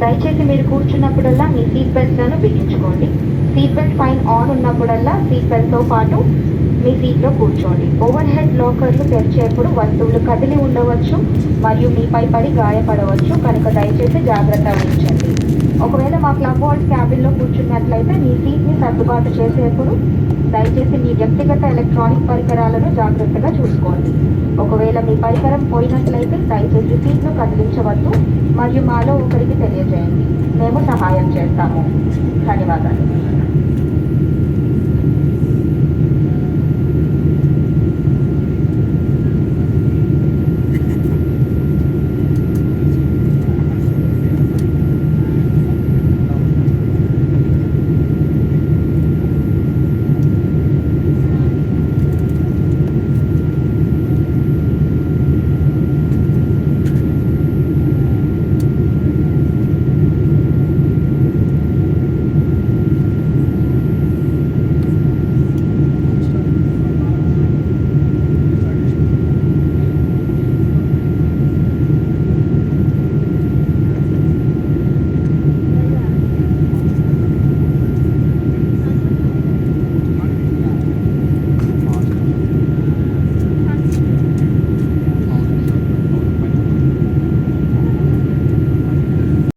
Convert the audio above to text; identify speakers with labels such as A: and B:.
A: దయచేసి మీరు కూర్చున్నప్పుడల్లా మీ సీట్ బెల్ట్లను బిగించుకోండి. సీట్ బెల్ట్ సైన్ ఆన్ ఉన్నప్పుడల్లా సీట్ బెల్ట్తో పాటు మీ సీట్లో కూర్చోండి. ఓవర్ హెడ్ లాకర్లు తెరిచేప్పుడు వస్తువులు కదిలి ఉండవచ్చు మరియు మీపై పడి గాయపడవచ్చు, కనుక దయచేసి జాగ్రత్త వహించండి. ఒకవేళ మా క్లబ్ వాల్స్ క్యాబిన్లో కూర్చున్నట్లయితే మీ సీట్ని సర్దుబాటు చేసేప్పుడు దయచేసి మీ వ్యక్తిగత ఎలక్ట్రానిక్ పరికరాలను జాగ్రత్తగా చూసుకోండి. ఒకవేళ మీ పరికరం పోయినట్లయితే దయచేసి సీట్ను కదిలించవద్దు మరియు మాలో ఒకరికి తెలియజేయండి. మేము సహాయం చేస్తాము. ధన్యవాదాలు.